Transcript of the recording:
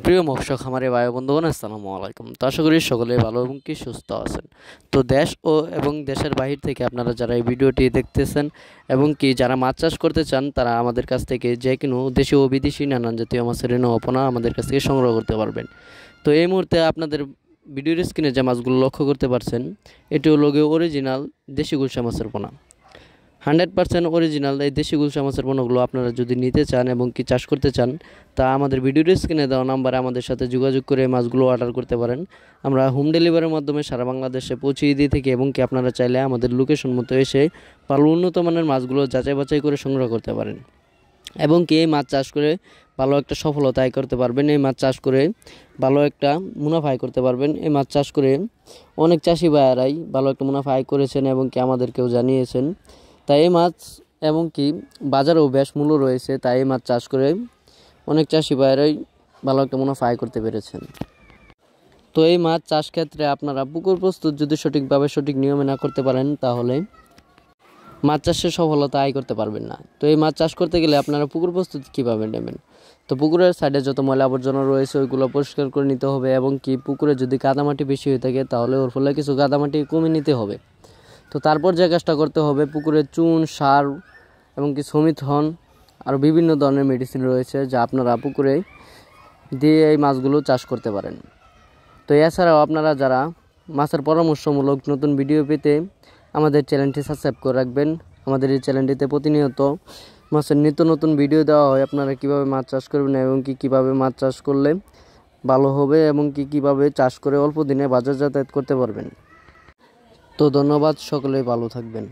প্রিয় মৎস্য খামারি ভাই বন্ধুগণ, আসসালামু আলাইকুম। তো আশা করি সকলেই ভালো এবং কি সুস্থ আছেন। তো দেশ ও এবং দেশের বাহির থেকে আপনারা যারা এই ভিডিওটি দেখতেছেন এবং কি যারা মাছ চাষ করতে চান, তারা আমাদের কাছ থেকে যে কোনো দেশি ও বিদেশি নানান জাতীয় মাছের রেণু অপনা আমাদের কাছ থেকে সংগ্রহ করতে পারবেন। তো এই মুহূর্তে আপনাদের ভিডিওর স্ক্রিনে যে মাছগুলো লক্ষ্য করতে পারছেন, এটি হলো গিয়ে অরিজিনাল দেশি গুলশা মাছের পোনা। 100% অরিজিনাল এই দেশি গুলশা মাছের পণ্যগুলো আপনারা যদি নিতে চান এবং কি চাষ করতে চান, তা আমাদের ভিডিওর স্ক্রিনে দেওয়া নাম্বারে আমাদের সাথে যোগাযোগ করে মাছগুলো অর্ডার করতে পারেন। আমরা হোম ডেলিভারির মাধ্যমে সারা বাংলাদেশে পৌঁছিয়ে দিয়ে থাকি এবং কি আপনারা চাইলে আমাদের লোকেশন মতো এসে ভালো উন্নত মানের মাছগুলো যাচাই বাছাই করে সংগ্রহ করতে পারেন এবং কি এই মাছ চাষ করে ভালো একটা সফলতা আয় করতে পারবেন। এই মাছ চাষ করে ভালো একটা মুনাফা আয় করতে পারবেন। এই মাছ চাষ করে অনেক চাষি ভাইয়ারাই ভালো একটা মুনাফা আয় করেছেন এবং কি আমাদেরকেও জানিয়েছেন। তাই এই মাছ এবং কি বাজারেও বেশ মূল্য রয়েছে, তাই এই মাছ চাষ করে অনেক চাষি ভাইয়েরাই ভালো একটা মুনাফা আয় করতে পেরেছেন। তো এই মাছ চাষ ক্ষেত্রে আপনারা পুকুর প্রস্তুত যদি সঠিকভাবে সঠিক নিয়মে না করতে পারেন, তাহলে মাছ চাষের সফলতা আয় করতে পারবেন না। তো এই মাছ চাষ করতে গেলে আপনারা পুকুর প্রস্তুতি কীভাবে নেবেন? তো পুকুরের সাইডে যত ময়লা আবর্জনা রয়েছে ওইগুলো পরিষ্কার করে নিতে হবে এবং কি পুকুরে যদি কাদামাটি বেশি হয়ে থাকে, তাহলে ওর ফলে কিছু কাদামাটি কমিয়ে নিতে হবে। তো তারপর যে কাজটা করতে হবে, পুকুরে চুন, সার এবং কি সমিথন আর বিভিন্ন ধরনের মেডিসিন রয়েছে যা আপনারা পুকুরে দিয়ে এই মাছগুলো চাষ করতে পারেন। তো এছাড়াও আপনারা যারা মাছের পরামর্শমূলক নতুন ভিডিও পেতে আমাদের চ্যানেলটি সাবস্ক্রাইব করে রাখবেন। আমাদের এই চ্যানেলটিতে প্রতিনিয়ত মাছের নিত্য নতুন ভিডিও দেওয়া হয়। আপনারা কীভাবে মাছ চাষ করবেন এবং কি কীভাবে মাছ চাষ করলে ভালো হবে এবং কি কীভাবে চাষ করে অল্প দিনে বাজার যাতায়াত করতে পারবেন। তো ধন্যবাদ, সকলেই ভালো থাকবেন।